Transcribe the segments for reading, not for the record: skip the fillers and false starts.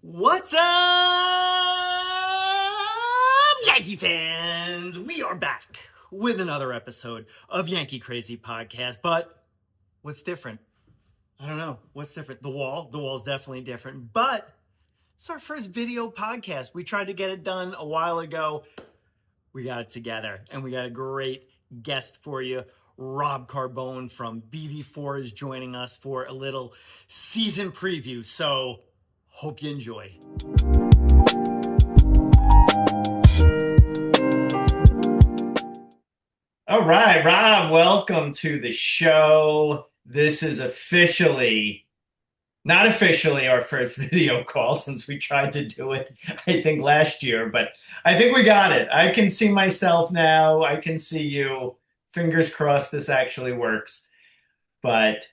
What's up, Yankee fans? We are back with another episode of Yankee Crazy Podcast. But what's different? I don't know. What's different? The wall's definitely different. But it's our first video podcast. We tried to get it done a while ago. We got it together, and we got a great guest for you. Rob Carbone from BD4 is joining us for a little season preview. So hope you enjoy. All right, Rob, welcome to the show. This is not officially our first video call since we tried to do it, I think, last year, but I think we got it. I can see myself now. I can see you. Fingers crossed this actually works. But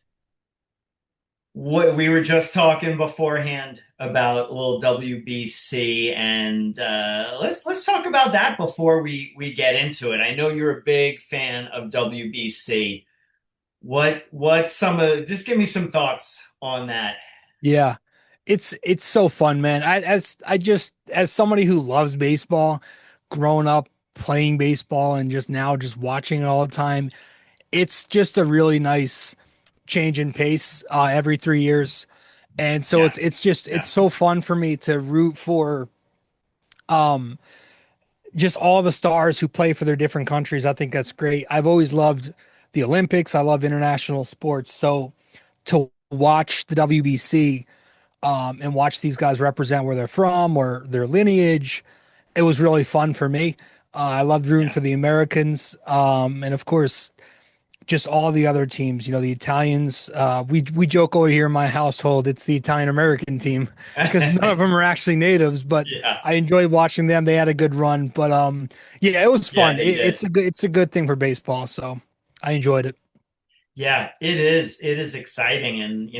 what we were just talking beforehand about a little WBC, and let's talk about that before we get into it. I know you're a big fan of WBC. Just give me some thoughts on that. Yeah. It's so fun, man. As somebody who loves baseball, growing up playing baseball and just now just watching it all the time, it's just a really nice change in pace every 3 years. And so Yeah, it's yeah, so fun for me to root for um just all the stars who play for their different countries. I think that's great. I've always loved the Olympics. I love international sports. So to watch the WBC and watch these guys represent where they're from or their lineage, it was really fun for me. I loved rooting yeah. for the Americans, and of course, just all the other teams. You know, the Italians. We joke over here in my household, it's the Italian American team because none of them are actually natives. But Yeah, I enjoyed watching them. They had a good run. But yeah, it was yeah, fun. they did. It's a good thing for baseball. So I enjoyed it. Yeah, it is. It is exciting. And,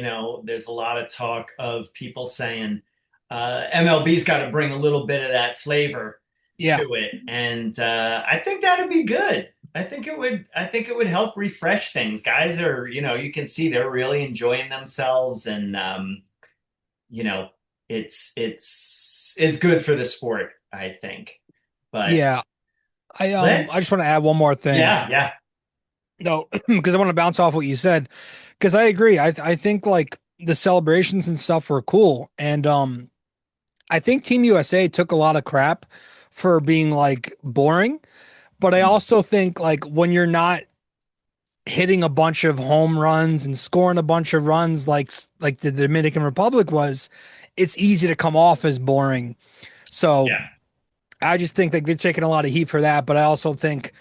there's a lot of talk of people saying MLB's got to bring a little bit of that flavor Yeah, to it. And I think that'd be good. I think it would help refresh things. Guys are, you can see they're really enjoying themselves, and you know, it's good for the sport, I think. But yeah. I just let's want to add one more thing. yeah, yeah, No, because I want to bounce off what you said. Because I agree. I think like the celebrations and stuff were cool, and I think Team USA took a lot of crap for being like boring. But I also think like when you're not hitting a bunch of home runs and scoring a bunch of runs like the Dominican Republic was, it's easy to come off as boring. So yeah. I just think like they're taking a lot of heat for that. But I also think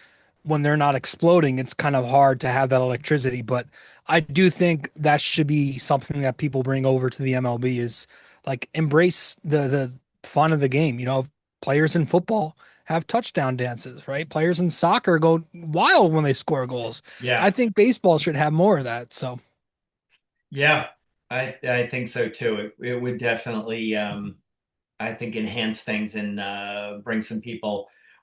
when they're not exploding, it's kind of hard to have that electricity. But I do think that should be something that people bring over to the MLB is like embrace the fun of the game. You know, players in football have touchdown dances, right? Players in soccer go wild when they score goals. Yeah. I think baseball should have more of that. So Yeah, I think so too. It would definitely I think enhance things and bring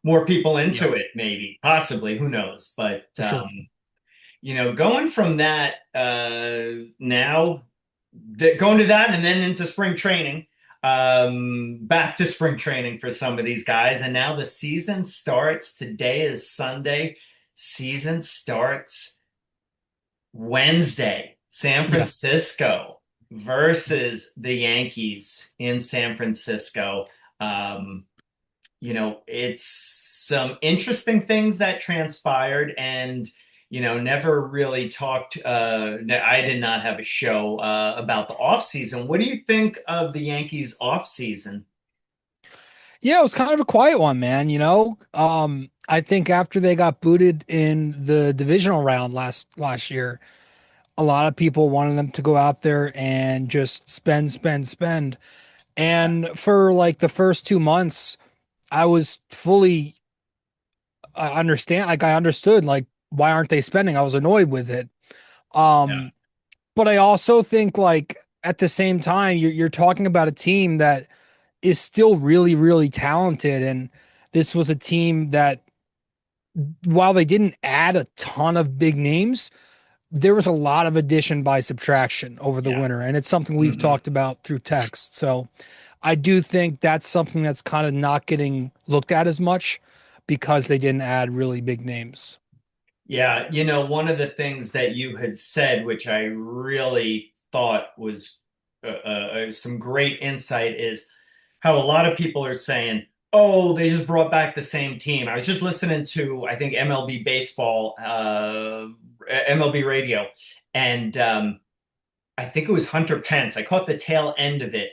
more people yeah, into it, maybe, possibly, who knows? But for sure. going from that now, going to that and then into spring training, back to spring training for some of these guys, and now the season starts. Today is Sunday. Season starts Wednesday. San Yeah. Francisco versus the Yankees in San Francisco. Um, it's some interesting things that transpired, and never really talked. I did not have a show about the off season. What do you think of the Yankees off season? Yeah, it was kind of a quiet one, man, you know. I think after they got booted in the divisional round last year, a lot of people wanted them to go out there and just spend, spend, spend. Yeah, And for like the first 2 months, I was fully I understood like why aren't they spending? I was annoyed with it. yeah, Um, but I also think like at the same time, you're talking about a team that is still really, really talented. And this was a team that while they didn't add a ton of big names, there was a lot of addition by subtraction over the yeah. winter. And it's something we've Hmm. talked about through text. So I do think that's something that's kind of not getting looked at as much because they didn't add really big names. Yeah, one of the things that you had said, which I really thought was some great insight, is how a lot of people are saying, "Oh, they just brought back the same team." I was just listening to, I think, MLB baseball, MLB radio, and I think it was Hunter Pence. I caught the tail end of it,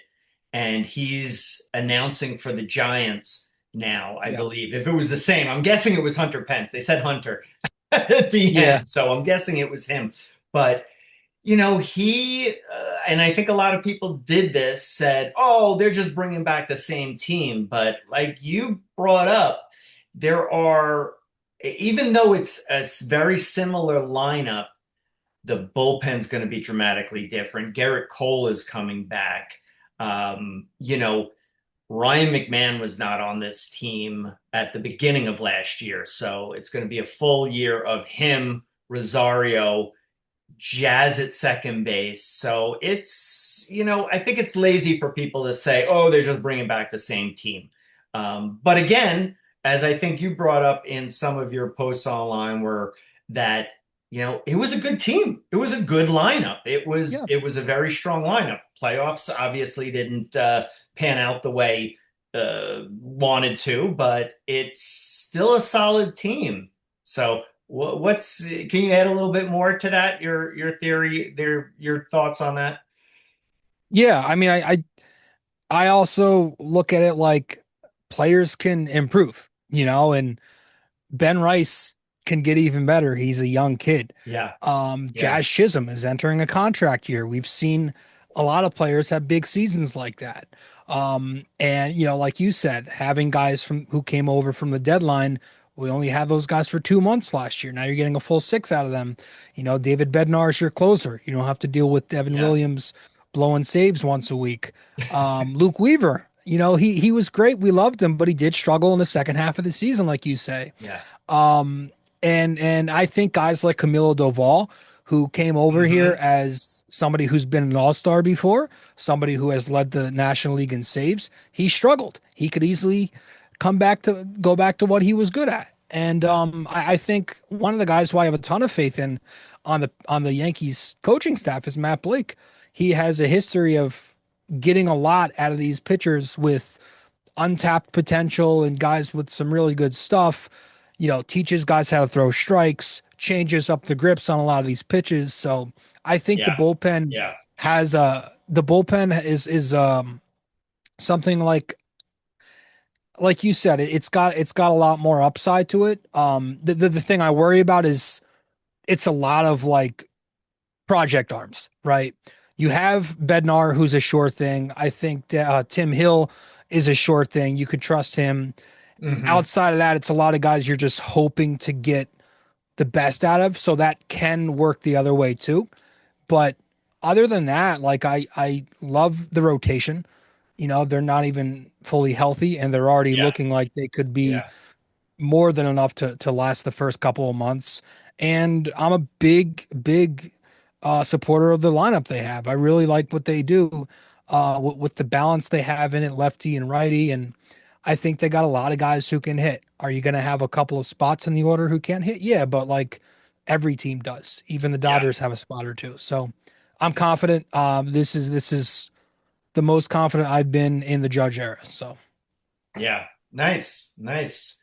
and he's announcing for the Giants now, I Yeah. believe. If it was the same, I'm guessing it was Hunter Pence. They said Hunter at the Yeah. end, so I'm guessing it was him. But he and I think a lot of people did this, said, "Oh, they're just bringing back the same team." But like you brought up, there are, even though it's a very similar lineup, the bullpen's going to be dramatically different. Garrett Cole is coming back. Ryan McMahon was not on this team at the beginning of last year, so it's going to be a full year of him, Rosario, Jazz at second base. So I think it's lazy for people to say, oh, they're just bringing back the same team. But again, as I think you brought up in some of your posts online, were that it was a good team. It was a good lineup. It was Yeah. it was a very strong lineup. Playoffs obviously didn't pan out the way wanted to, but it's still a solid team. So what's can you add a little bit more to that? Your theory, your thoughts on that? Yeah. I mean, I also look at it like players can improve, and Ben Rice can get even better. He's a young kid. Yeah, yeah, Jazz Chisholm is entering a contract year. We've seen a lot of players have big seasons like that. And like you said, having guys from who came over from the deadline, we only had those guys for 2 months last year. Now you're getting a full six out of them. David Bednar is your closer. You don't have to deal with Devin yeah, Williams blowing saves once a week. Luke Weaver, he was great. We loved him, but he did struggle in the second half of the season, like you say. yeah. And I think guys like Camilo Doval, who came over here Hmm. as somebody who's been an all-star before, somebody who has led the National League in saves, he struggled. He could easily go back to what he was good at. And I think one of the guys who I have a ton of faith in on the Yankees coaching staff is Matt Blake. He has a history of getting a lot out of these pitchers with untapped potential and guys with some really good stuff, teaches guys how to throw strikes, changes up the grips on a lot of these pitches. So I think Yeah, yeah, the bullpen is something like you said, it's got a lot more upside to it. The thing I worry about is it's a lot of like project arms, right? You have Bednar, who's a sure thing. I think Tim Hill is a sure thing. You could trust him. hmm, Outside of that, it's a lot of guys you're just hoping to get the best out of. So that can work the other way too. But other than that, like I love the rotation. They're not even fully healthy and they're already yeah, looking like they could be yeah, more than enough to last the first couple of months. And I'm a big supporter of the lineup they have. I really like what they do with the balance they have in it, lefty and righty. And I think they got a lot of guys who can hit. Are you going to have a couple of spots in the order who can't hit? Yeah, but like every team does. Even the yeah, Dodgers have a spot or two. So I'm confident. This is the most confident I've been in the Judge era. So yeah. Nice, nice.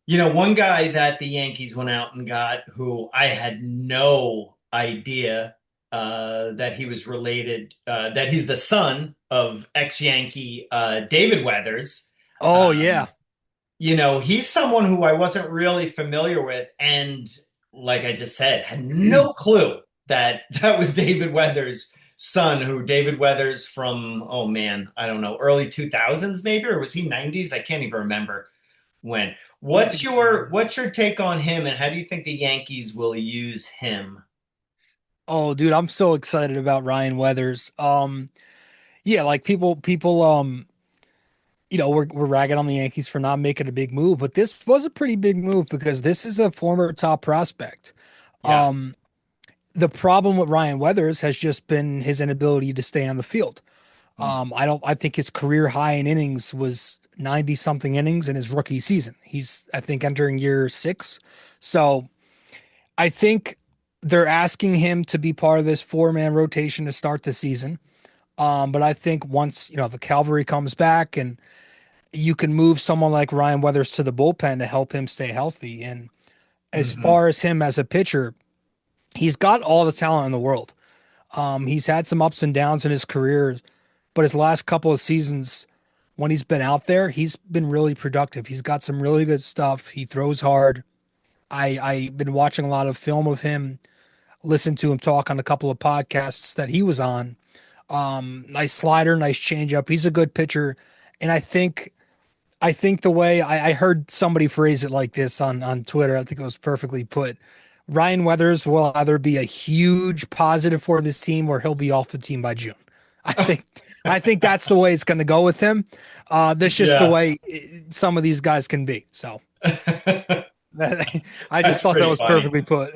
One guy that the Yankees went out and got, who I had no idea that he was related, that he's the son of ex-Yankee David Weathers. oh yeah. Um, he's someone who I wasn't really familiar with, and like I just said, had no clue that that was David Weathers' son, who David Weathers from, oh man, I don't know, early 2000s maybe, or was he 90s? I can't even remember when. Yeah, I What's think it's early your 90s. what's your take on him, and how do you think the Yankees will use him? Oh, dude, I'm so excited about Ryan Weathers. Yeah, like people, we're ragging on the Yankees for not making a big move, but this was a pretty big move because this is a former top prospect. Yeah. The problem with Ryan Weathers has just been his inability to stay on the field. Mm. I think his career high in innings was 90 something innings in his rookie season. He's, I think, entering year 6. So I think they're asking him to be part of this 4-man rotation to start the season. But I think once, the cavalry comes back and you can move someone like Ryan Weathers to the bullpen to help him stay healthy. And as Hmm. far as him as a pitcher, he's got all the talent in the world. He's had some ups and downs in his career, but his last couple of seasons, when he's been out there, he's been really productive. He's got some really good stuff. He throws hard. I've been watching a lot of film of him, listened to him talk on a couple of podcasts that he was on. Nice slider, nice changeup. He's a good pitcher, and I think the way I heard somebody phrase it like this on Twitter, I think it was perfectly put. Ryan Weathers will either be a huge positive for this team or he'll be off the team by June. I think I think that's the way it's going to go with him. That's just the Yeah. way some of these guys can be. So I just That's thought that pretty was funny. perfectly put.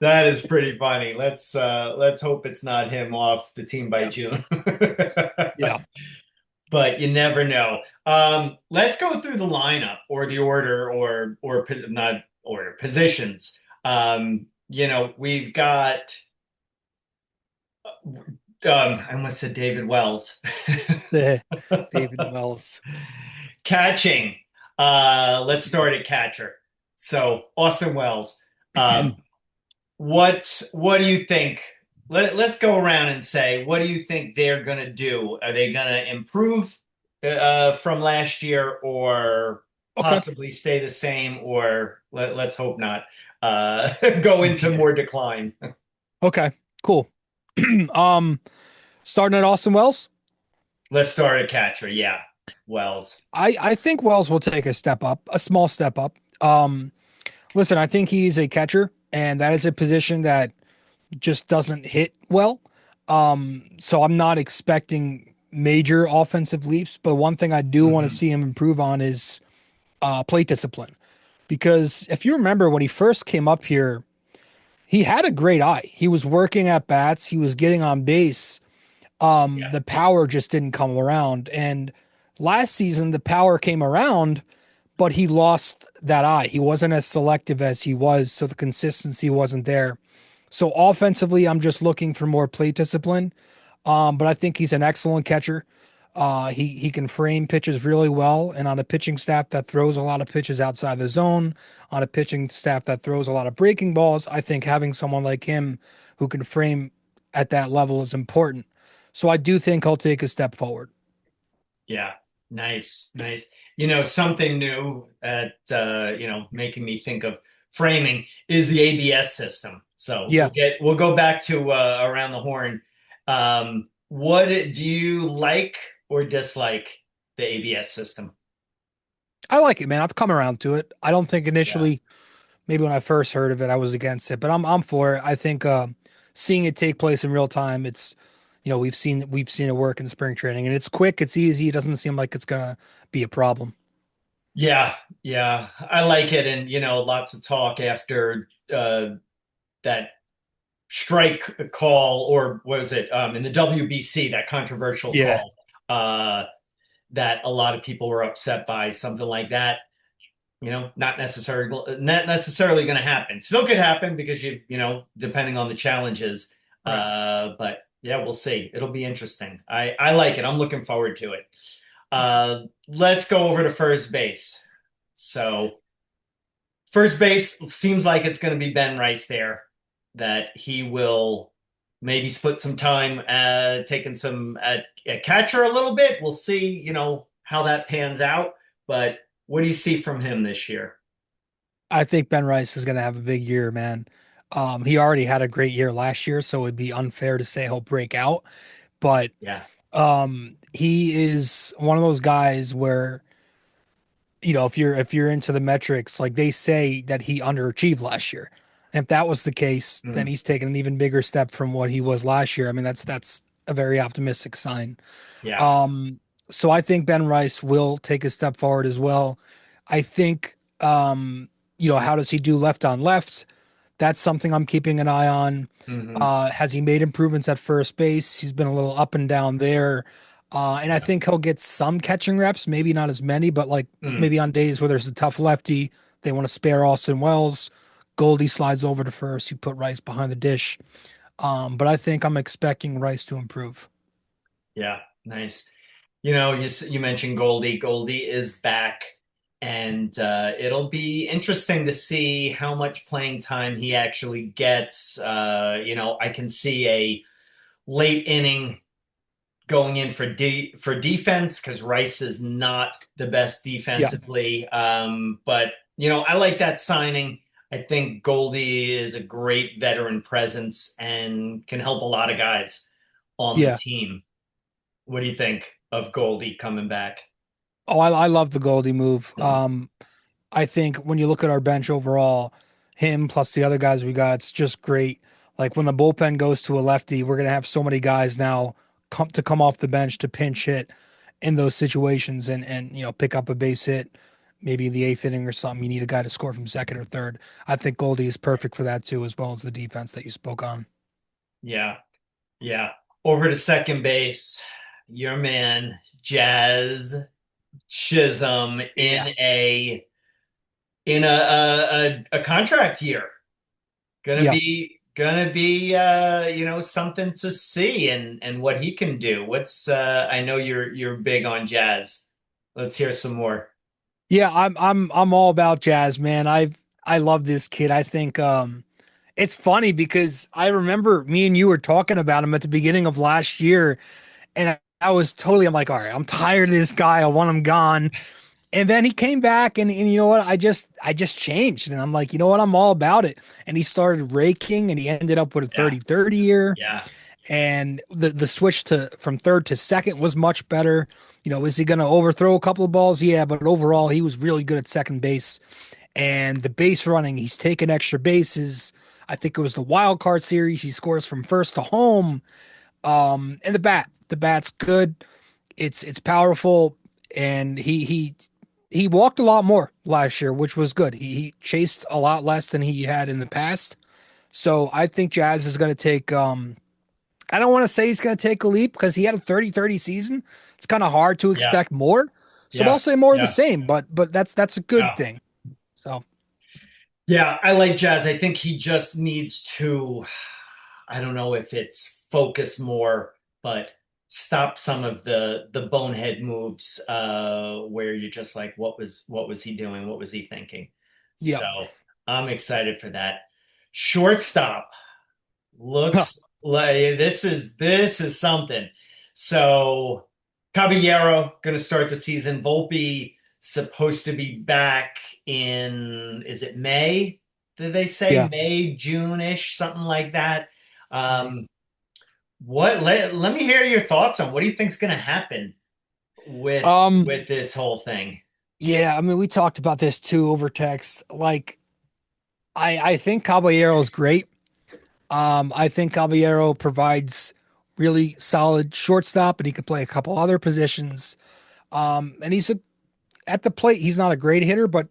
That is pretty funny. Let's hope it's not him off the team by Yeah. June. Yeah. But you never know. Let's go through the lineup or the order not order positions. We've got I almost said David Wells. David Wells. Catching. Let's start at catcher. So Austin Wells. Um, what do you think? Let's go around and say, what do you think they're going to do? Are they going to improve from last year or Okay. possibly stay the same or let's hope not go into Yeah. more decline? Okay. Cool. um, Starting at Austin Wells. Let's start at catcher. Yeah, Wells. I think Wells will take a step up, a small step up. Listen, I think he's a catcher, and that is a position that just doesn't hit well. So I'm not expecting major offensive leaps, but one thing I do want to Hmm. see him improve on is plate discipline. Because if you remember when he first came up here, he had a great eye. He was working at bats, he was getting on base. Yeah. The power just didn't come around. And last season, the power came around, but he lost that eye. He wasn't as selective as he was, so the consistency wasn't there. So offensively, I'm just looking for more plate discipline. But I think he's an excellent catcher. He can frame pitches really well, and on a pitching staff that throws a lot of pitches outside the zone, on a pitching staff that throws a lot of breaking balls, I think having someone like him who can frame at that level is important. So I do think he'll take a step forward. Yeah, nice, nice. Something new at making me think of framing is the ABS system. So Yeah, we'll go back to around the horn. What do you like or dislike the ABS system? I like it, man. I've come around to it. I don't think Yeah. initially, maybe when I first heard of it, I was against it, but I'm for it. I think seeing it take place in real time, it's we've seen it work in spring training, and it's quick, it's easy. It doesn't seem like it's gonna be a problem. Yeah, yeah, I like it, and lots of talk after that strike call, or was it in the WBC, that controversial Yeah, call that a lot of people were upset by, something like that. Not necessarily going to happen. Still could happen because depending on the challenges. right. But yeah, we'll see. It'll be interesting. I like it. I'm looking forward to it. Let's go over to first base. So first base seems like it's going to be Ben Rice there, that he will maybe split some time taking some at catcher a little bit. We'll see, how that pans out. But what do you see from him this year? I think Ben Rice is gonna have a big year, man. He already had a great year last year, so it'd be unfair to say he'll break out. But Yeah. he is one of those guys where if you're into the metrics, like they say that he underachieved last year. And if that was the case, then Mm, he's taken an even bigger step from what he was last year. I mean, that's a very optimistic sign. yeah. Um, so I think Ben Rice will take a step forward as well. I think how does he do left on left? That's something I'm keeping an eye on. Hmm. Has he made improvements at first base? He's been a little up and down there. And I think he'll get some catching reps, maybe not as many, but like Mm, maybe on days where there's a tough lefty, they want to spare Austin Wells. Goldie slides over to first. You put Rice behind the dish. But I think I'm expecting Rice to improve. yeah, nice. You mentioned Goldie. Goldie is back, and it'll be interesting to see how much playing time he actually gets. I can see a late inning going in for defense because Rice is not the best Yeah. defensively. But I like that signing. I think Goldie is a great veteran presence and can help a lot of guys on the Yeah. team. What do you think of Goldie coming back? Oh, I love the Goldie move. I think when you look at our bench overall, him plus the other guys we got, it's just great. Like when the bullpen goes to a lefty, we're gonna have so many guys now come off the bench to pinch hit in those situations and pick up a base hit, maybe in the eighth inning or something. You need a guy to score from second or third. I think Goldie is perfect for that too, as well as the defense that you spoke on. Yeah, yeah. Over to second base, your man Jazz Chisholm Yeah. in a contract year. Yeah. Gonna be something to see and what he can do. What's I know you're big on Jazz. Let's hear some more. Yeah, I'm all about Jazz, man. I love this kid. I think it's funny because I remember me and you were talking about him at the beginning of last year, and I was totally, I'm like, all right, I'm tired of this guy. I want him gone. And then he came back and you know what? I just changed. And I'm like, you know what? I'm all about it. And he started raking and he ended up with a Yeah, 30-30 year. yeah, And the switch to from third to second was much better. Is he going to overthrow a couple of balls? Yeah, but overall he was really good at second base. And the base running, he's taken extra bases. I think it was the wild card series. He scores from first to home. And the bat's good. It's powerful, and he walked a lot more last year, which was good. He chased a lot less than he had in the past. So I think Jazz is going to take. I don't want to say he's going to take a leap because he had a 30-30 season. It's kind of hard to yeah, expect more. So yeah, I'll say more of the yeah, same, but that's a good yeah. thing. So Yeah, I like Jazz. I think he just needs to, I don't know if it's focus more, but stop some of the bonehead moves where you're just like, what was he doing? What was he thinking? yeah, So I'm excited for that. Shortstop looks like this is something. So Caballero gonna start the season. Volpe supposed to be back in, is it May? Did they say yeah. May, June-ish, something like that? Um, let me hear your thoughts on what do you think's gonna happen with Um, with this whole thing? yeah. I mean, we talked about this too over text. Like, I think Caballero is great. I think Caballero provides really solid shortstop, and he could play a couple other positions. And at the plate, he's not a great hitter, but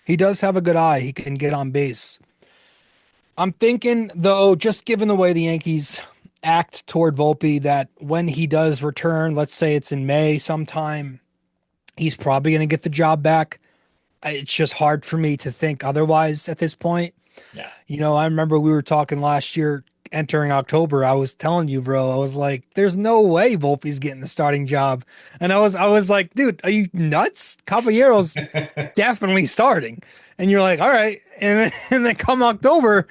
he does have a good eye. He can get on base. I'm thinking, though, just given the way the Yankees act toward Volpe, that when he does return, let's say it's in May sometime, he's probably going to get the job back. It's just hard for me to think otherwise at this point. Yeah. I remember we were talking last year entering October. I was telling you, bro, I was like, there's no way Volpe's getting the starting job. And I was like, dude, are you nuts? Caballero's definitely starting. And you're like, all right. And then come October,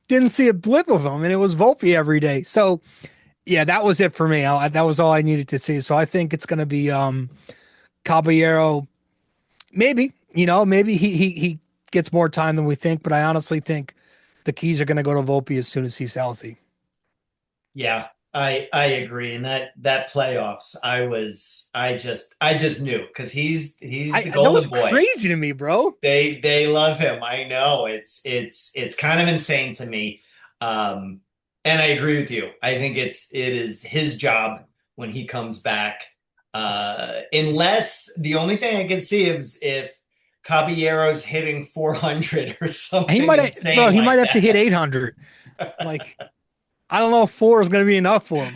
didn't see a blip of him, and it was Volpe every day. So yeah, that was it for me. That was all I needed to see. So I think it's gonna be Caballero. Maybe he gets more time than we think, but I honestly think the keys are going to go to Volpe as soon as he's healthy. Yeah, I agree. And that playoffs, I just knew because he's the That was golden boy. crazy to me, bro. They love him. I know. It's kind of insane to me. Um, and I agree with you. I think it is his job when he comes back. Unless the only thing I can see is if Caballero's hitting 400 or He something might, bro. insane He might like have to hit that. 800. Like, I don't know if 4 is going to be enough for him.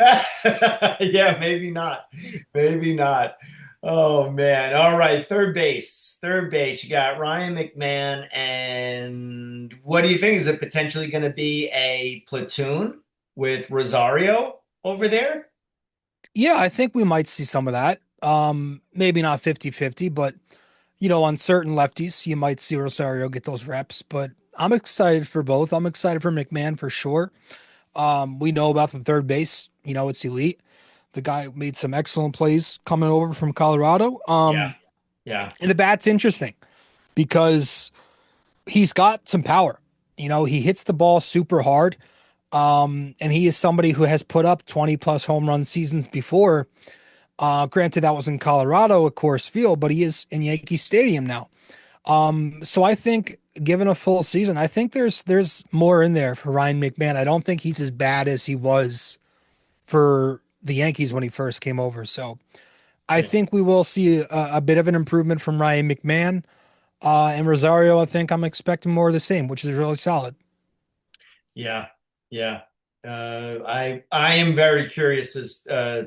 Yeah, maybe not. Maybe not. Oh man. All right, third base. Third base. You got Ryan McMahon, and what do you think? Is it potentially going to be a platoon with Rosario over there? Yeah, I think we might see some of that. Maybe not 50-50, but on certain lefties, you might see Rosario get those reps, but I'm excited for both. I'm excited for McMahon for sure. We know about the third base, it's elite. The guy made some excellent plays coming over from Colorado. Yeah. Yeah. And the bat's interesting because he's got some power. He hits the ball super hard. And he is somebody who has put up 20 plus home run seasons before. Granted, that was in Colorado, of course, field, but he is in Yankee Stadium now. So I think, given a full season, I think there's more in there for Ryan McMahon. I don't think he's as bad as he was for the Yankees when he first came over. So I Yeah. think we will see a bit of an improvement from Ryan McMahon. And Rosario, I think I'm expecting more of the same, which is really solid. Yeah. Yeah. I am very curious as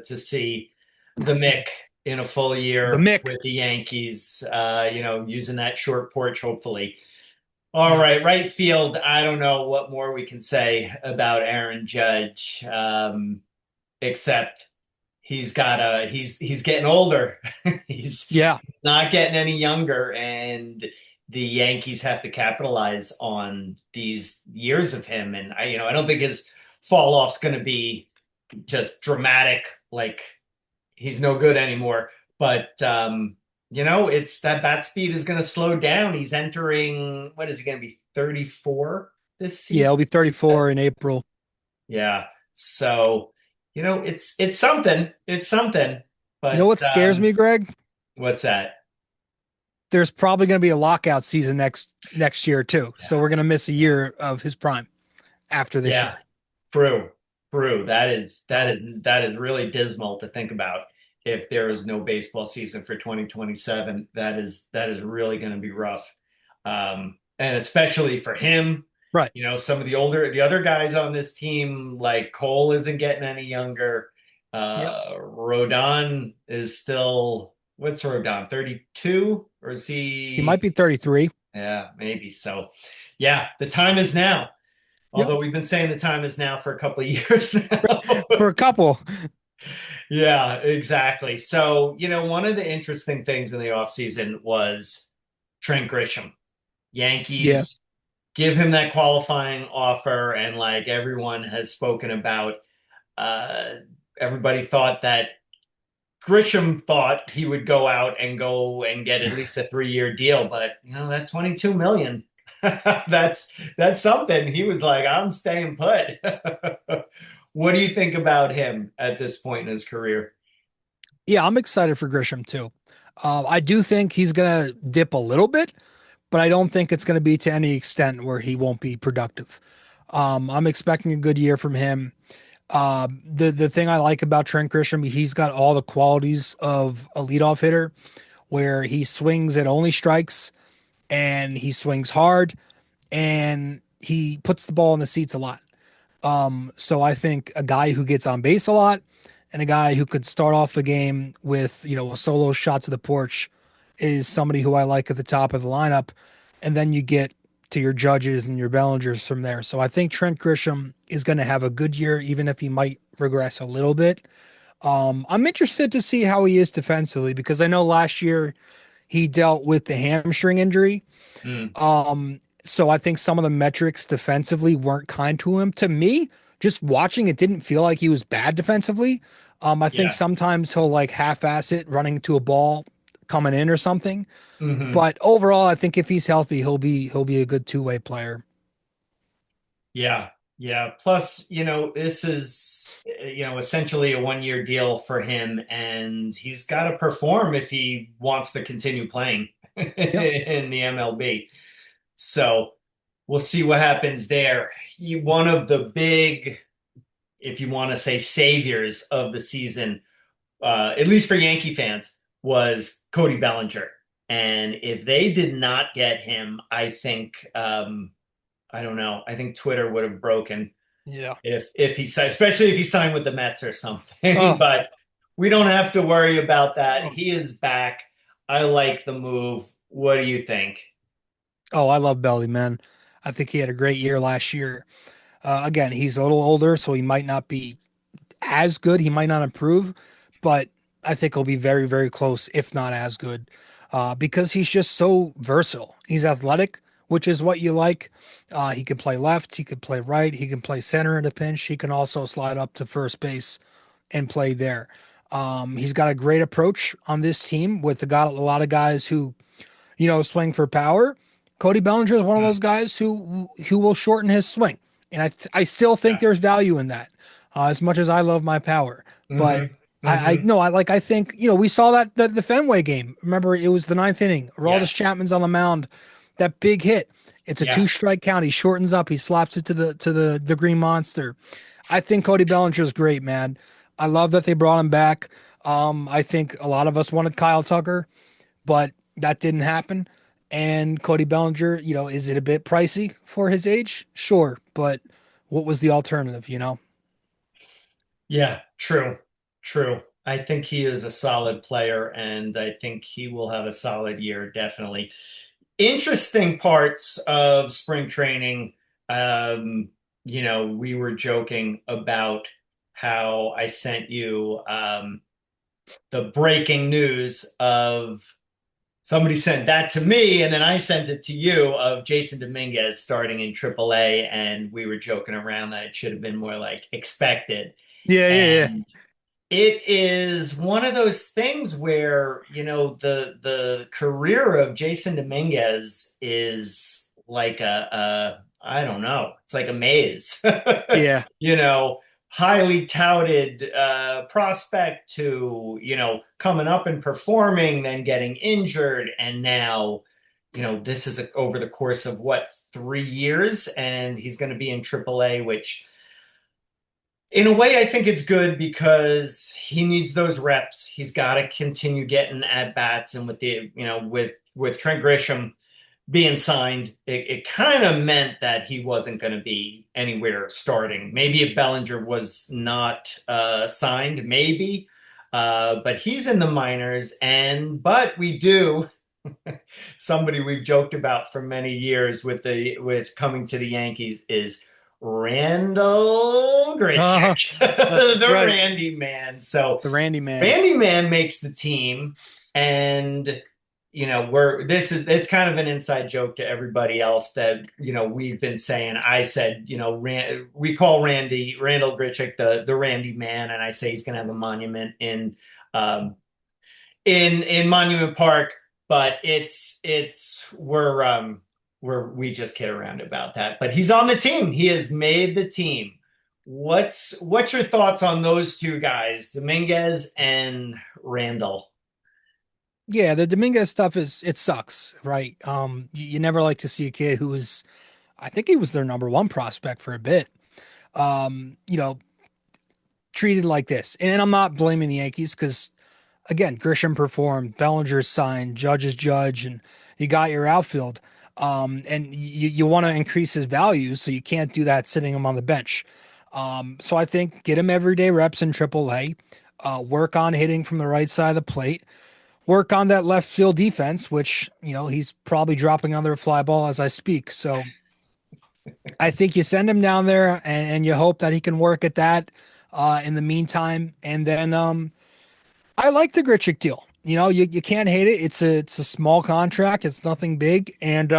to see the Mick in a full The year Mick. with the Yankees, using that short porch, hopefully. All Yeah. right, right field. I don't know what more we can say about Aaron Judge, except he's getting older. He's Yeah. not getting any younger, and the Yankees have to capitalize on these years of him. And I don't think his fall off's going to be just dramatic, like he's no good anymore. But it's that bat speed is going to slow down. He's entering, what is he going to be, 34 this Yeah. He'll season? be 34 in April. Yeah. So, it's something. It's something. You know But what scares me, Greg? what's that? There's probably going to be a lockout season next year too. So we're going to miss a year of his prime after this Yeah. year. True, true. That is that So is that is really dismal to think about. If there is no baseball season for 2027, that is really going to be rough. And especially for him, right. some of the other guys on this team, like Cole isn't getting any younger. Yep. Rodon is still, what's Rodon, 32? Or is He might he? be 33. Yeah, maybe. So, yeah, the time is now. Yep. Although we've been saying the time is now for a couple of years now. For a couple. Yeah, exactly. So, one of the interesting things in the offseason was Trent Grisham. Yeah. Yankees give him that qualifying offer, and like everyone has spoken about, uh, everybody thought that Grisham thought he would go and get at least a 3-year deal, but that 22 million, that's something. He was like, I'm staying put. What do you think about him at this point in his career? Yeah, I'm excited for Grisham too. I do think he's going to dip a little bit, but I don't think it's going to be to any extent where he won't be productive. I'm expecting a good year from him. The thing I like about Trent Grisham, he's got all the qualities of a leadoff hitter, where he swings at only strikes and he swings hard and he puts the ball in the seats a lot. So I think a guy who gets on base a lot and a guy who could start off the game with, a solo shot to the porch is somebody who I like at the top of the lineup. And then you get to your Judges and your Bellingers from there. So I think Trent Grisham is going to have a good year, even if he might regress a little bit. I'm interested to see how he is defensively because I know last year he dealt with the hamstring injury. Mm, So I think some of the metrics defensively weren't kind to him. To me, just watching it didn't feel like he was bad defensively. I think yeah. sometimes he'll like half-ass it running to a ball coming in or something. Hmm. But overall, I think if he's healthy, he'll be a good two-way player. Yeah. Yeah. Plus, this is, essentially a 1-year deal for him, and he's got to perform if he wants to continue playing Yep. in the MLB. So we'll see what happens there. One of the big, if you want to say, saviors of the season, at least for Yankee fans, was Cody Bellinger. And if they did not get him, I think, I don't know, I think Twitter would have broken. Yeah. if he especially if he signed with the Mets or something. Oh, But we don't have to worry about that. oh, He is back. I like the move. What do you think? oh, I love Belly, man. I think he had a great year last year. Again, he's a little older, so he might not be as good. He might not improve, but I think he'll be very, very close, if not as good, because he's just so versatile. He's athletic, which is what you like. He can play left, he can play right, he can play center in a pinch. He can also slide up to first base and play there. He's got a great approach on this team with a lot of guys who swing for power. Cody Bellinger is one of those guys who will shorten his swing, and I still think Yeah. there's value in that. As much as I love my power, but Mm-hmm. I Mm-hmm. no, I think we saw that the Fenway game. Remember, it was the ninth inning. Yeah. Aroldis Chapman's on the mound. That big hit. It's a Yeah. two-strike count. He shortens up. He slaps it to the Green Monster. I think Cody Bellinger is great, man. I love that they brought him back. I think a lot of us wanted Kyle Tucker, but that didn't happen. And Cody Bellinger, is it a bit pricey for his age? Sure, but what was the alternative? Yeah. True. True. I think he is a solid player, and I think he will have a solid year, definitely. Interesting parts of spring training. Um, we were joking about how I sent you the breaking news of somebody sent that to me, and then I sent it to you of Jason Dominguez starting in AAA, and we were joking around that it should have been more like expected. Yeah, yeah, yeah. And it is one of those things where, the career of Jason Dominguez is like I don't know, it's like a maze. Yeah. You know, highly touted prospect to, coming up and performing, then getting injured, and now, this is over the course of what, 3 years, and he's going to be in AAA, which in a way, I think it's good because he needs those reps. He's got to continue getting at bats, and with with Trent Grisham being signed, it kind of meant that he wasn't going to be anywhere starting. Maybe if Bellinger was not signed, maybe, but he's in the minors, and but we do somebody we've joked about for many years with coming to the Yankees is Randall Uh-huh. Grichuk, That's the right. Randy Man. So The Randy man. Randy Man makes the team, and it's kind of an inside joke to everybody else that we've been saying. I said we call Randall Grichuk the Randy Man, and I say he's going to have a monument um, in Monument Park, but we just kid around about that. But he's on the team. He has made the team. What's your thoughts on those two guys, Dominguez and Randall? Yeah, the Dominguez stuff it sucks, right? You never like to see a kid who is, I think he was their number one prospect for a bit. Um, you know, treated like this. And I'm not blaming the Yankees because again, Grisham performed, Bellinger's signed, Judge is Judge, and you got your outfield. And you want to increase his value, so you can't do that sitting him on the bench. So I think get him everyday reps in AAA, work on hitting from the right side of the plate, work on that left field defense, which, he's probably dropping another fly ball as I speak. So I think you send him down there and you hope that he can work at that in the meantime. And then I like the Grichuk deal. You can't hate it. It's a small contract. It's nothing big. And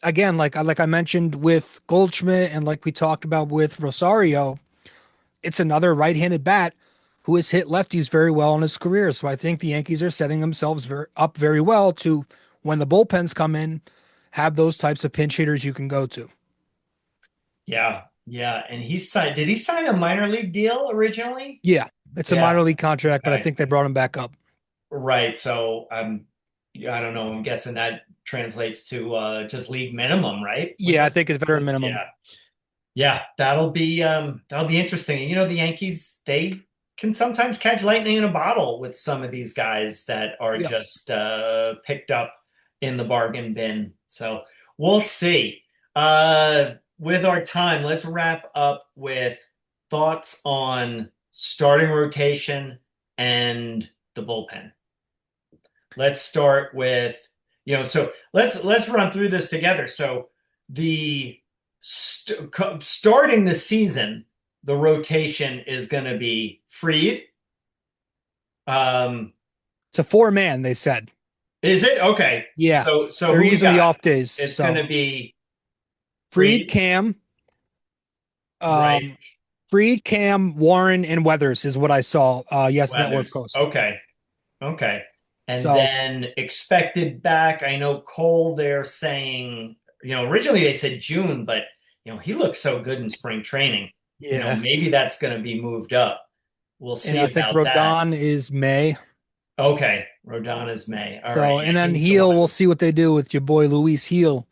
again, like I mentioned with Goldschmidt and like we talked about with Rosario, it's another right-handed bat who has hit lefties very well in his career. So I think the Yankees are setting themselves up very well to when the bullpens come in, have those types of pinch hitters you can go to. Yeah, yeah. And he signed. Did he sign a minor league deal originally? Yeah, it's a Yeah. minor league contract, but I Okay. think they brought him back up. Right. So I don't know. I'm guessing that translates to just league minimum, right? With Yeah, I those think it's better points. minimum. Yeah. Yeah, that'll be interesting. And the Yankees, they can sometimes catch lightning in a bottle with some of these guys that are Yeah. just picked up in the bargain bin. So we'll see. Uh with our time, let's wrap up with thoughts on starting rotation and the bullpen. Let's start with, so let's run through this together. So the starting the season, the rotation is going to be Freed. Um, It's a four-man, they said. is it okay? Yeah, So they're who we using the got? off days. It's going So to be Freed, Freed, Cam, right? um, Freed, Cam, Warren, and Weathers is what I saw. Yes Network Weathers. post. Okay. Okay. And So then expected back. I know Cole, they're saying, originally they said June, but, he looks so good in spring training. yeah, Maybe that's going to be moved up. We'll and see I think about that. Rodon is May. Okay. Rodana's May. All right. So and Yeah, then he's the Heel, we'll one. see what they do with your boy Luis Heel.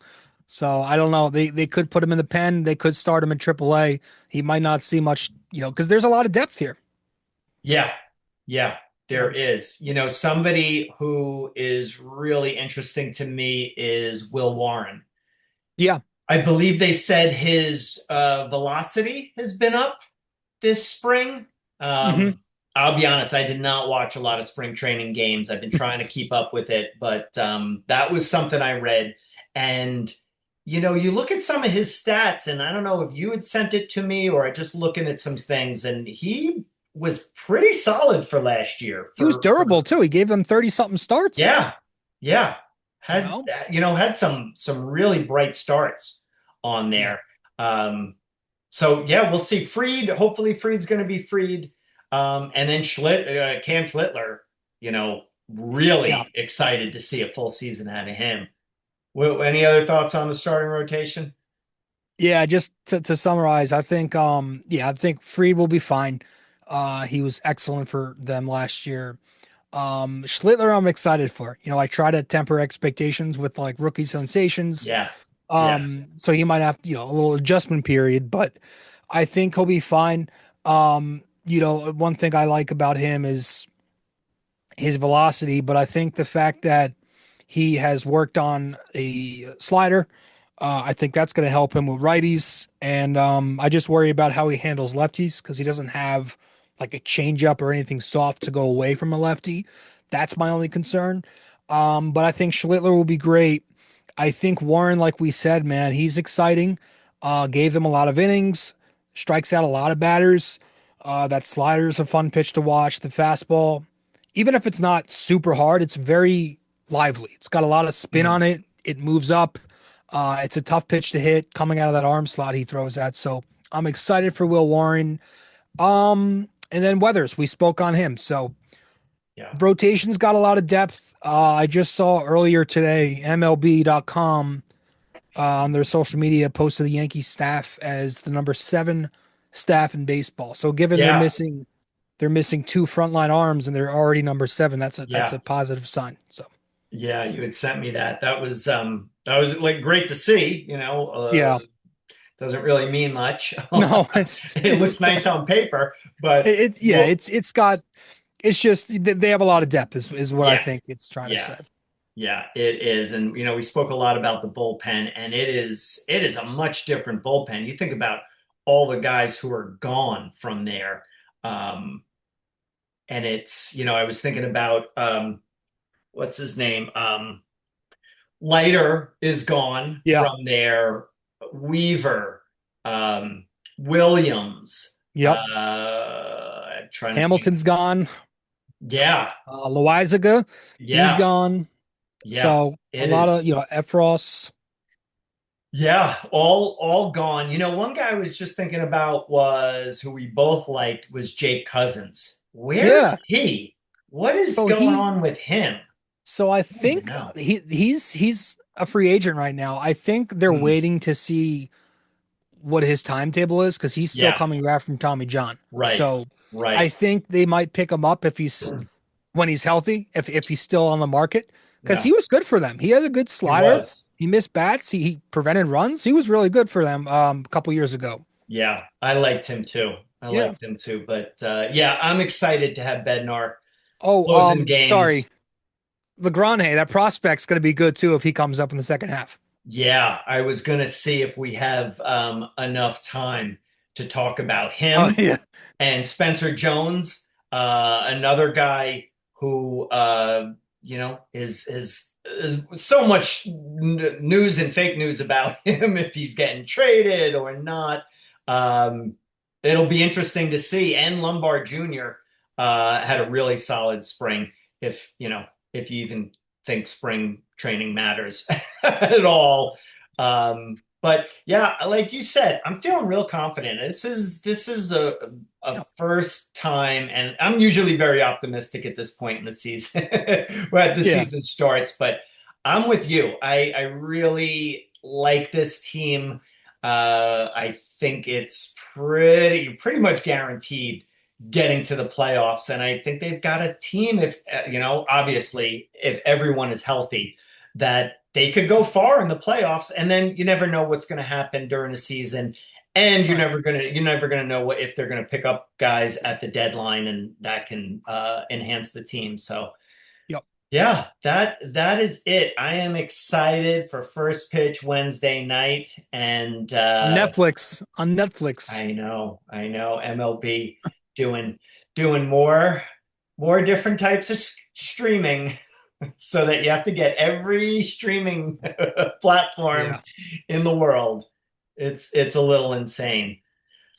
So I don't know. They could put him in the pen. They could start him in AAA. He might not see much, because there's a lot of depth here. Yeah. Yeah. There So is. Somebody who is really interesting to me is Will Warren. yeah. I believe they said his velocity has been up this spring. Hmm. I'll be honest, I did not watch a lot of spring training games. I've been trying to keep up with it, but that was something I read. And, you look at some of his stats, and I don't know if you had sent it to me or just looking at some things, and he was pretty solid for last year. He was For durable too. He gave them 30 something starts. yeah, yeah, You had know? had some really bright starts on Yeah. there. So yeah, we'll see. Freed, hopefully Freed's going to be Freed, and then Cam Schlittler. Yeah. Really excited to see a full season out of him. Any other thoughts on the starting rotation? Yeah, just to summarize, I think Freed will be fine. He was excellent for them last year. Schlittler, I'm excited for. I try to temper expectations with like rookie sensations. Yeah, yeah, So he might have, a little adjustment period, but I think he'll be fine. One thing I like about him is his velocity, but I think the fact that he has worked on a slider, I think that's going to help him with righties. And I just worry about how he handles lefties because he doesn't have like a changeup or anything soft to go away from a lefty. That's my only concern. But I think Schlittler will be great. I think Warren, like we said, man, he's exciting. Gave them a lot of innings, strikes out a lot of batters. That slider is a fun pitch to watch. The fastball, even if it's not super hard, it's very lively. It's got a lot of spin mhm, on it. It moves up. It's a tough pitch to hit coming out of that arm slot he throws at. So I'm excited for Will Warren. And then Weathers, we spoke on him. So yeah, rotation's got a lot of depth. I just saw earlier today, MLB.com on their social media posted the Yankee staff as the number 7 staff in baseball. So given yeah, they're missing two frontline arms and they're already number 7, that's yeah, a positive sign. So yeah. You had sent me that. That was like great to see. yeah, Doesn't really mean much. no, It looks nice on paper, but yeah, well, it's just they have a lot of depth is what I yeah, think it's trying to yeah, say. yeah, it is. And we spoke a lot about the bullpen, and it is a much different bullpen. You think about all the guys who are gone from there. Um, and I was thinking about what's his name? Leiter is gone Yeah. from there. Weaver, um, Williams, Yep. trying to think. Hamilton's gone. Yeah, Loizaga, he's yeah, gone. yeah. So a It lot is. of Efros. Yeah, all gone. One guy I was just thinking about was who we both liked was Jake Cousins. Where's Yeah. he? What is So going he on with him? so I I don't even think know. he's a free agent right now. I think they're Hmm. waiting to see what his timetable is because he's still Yeah, coming back from Tommy John. right, So I right. think they might pick him up if he's when he's healthy, if he's still on the market, because Yeah, he was good for them. He had a good he slider. was. He missed bats. He prevented runs. He was really good for them a couple years ago. Yeah, I liked him too. I Yeah. liked him too. But yeah, I'm excited to have Bednar Oh, closing sorry. games. Legrand, that prospect's going to be good too if he comes up in the second half. Yeah, I was gonna see if we have enough time to talk about Oh him yeah, and Spencer Jones, another guy who is so much news and fake news about him if he's getting traded or not. Um, it'll be interesting to see. And Lombard Jr. Had a really solid spring. If you even think spring training matters at all. But yeah, like you said, I'm feeling real confident. This is a yep, first time, and I'm usually very optimistic at this point in the season, where the yeah. season starts. But I'm with you. I really like this team. I think it's pretty much guaranteed getting to the playoffs, and I think they've got a team. If obviously, if everyone is healthy, that they could go far in the playoffs, and then you never know what's going to happen during the season, and you're Right. never gonna know what if they're going to pick up guys at the deadline, and that can enhance the team. So Yep. yeah, that is it. I am excited for first pitch Wednesday night, and On Netflix. On Netflix. I know MLB doing doing more different types of streaming so that you have to get every streaming platform Yeah. in the world. It's a little insane.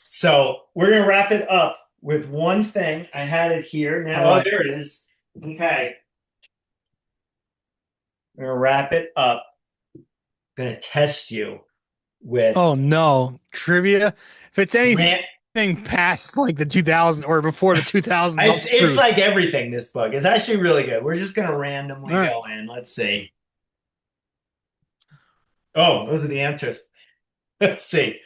So we're gonna wrap it up with one thing. I had it here All now. Oh, right. there it is. Okay. We're gonna wrap it up. Gonna test you with Oh no, trivia. If it's rant. anything past like the 2000 or before the 2000s, I'm It's screwed. like everything. This book is actually really good. We're just gonna All randomly right. go in. Let's see. Oh, those are the answers. Let's see.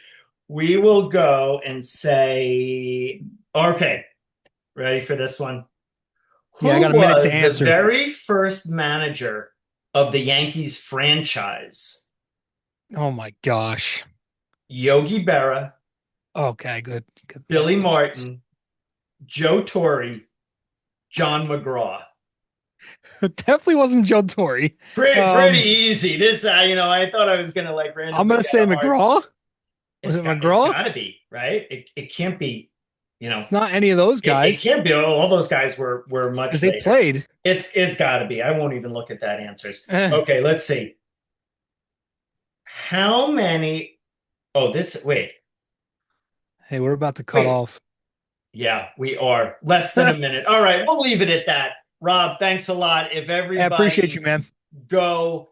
We will go and say, okay, ready for this one? Yeah, I Who got a minute to was the answer. very first manager of the Yankees franchise? Oh my gosh. Yogi Berra, Okay, good. Good. Billy Okay, jeez. Martin, Joe Torre, John McGraw. It definitely wasn't Joe Torre. Pretty Um, easy. This, I thought I was gonna like I'm randomly gonna get say a hard. McGraw. Was it It's McGraw? got to be right. It can't be. You know, It's not any of those it guys can't be. All those guys were because much they later. played. It's got to be. I won't even look at that answers. Eh. Okay, let's see. How many? Oh, this. Hey, we're about to cut Wait. off. Yeah, we are less than a I minute. All right, we'll leave it at that. Rob, thanks a lot. If appreciate you, everybody man. go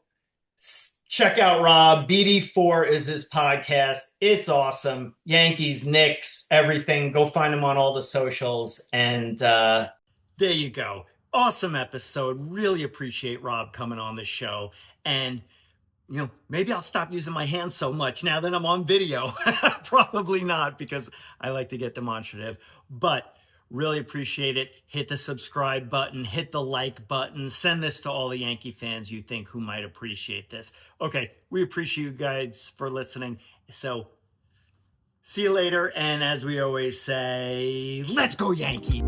check out Rob. BD4 is his podcast. It's awesome. Yankees, Knicks, everything. Go find him on all the socials. And there you go. Awesome episode. Really appreciate Rob coming on the show. And maybe I'll stop using my hands so much now that I'm on video. Probably not because I like to get demonstrative, but really appreciate it. Hit the subscribe button, hit the like button, send this to all the Yankee fans you think who might appreciate this. Okay, we appreciate you guys for listening. So see you later. And as we always say, let's go Yankees.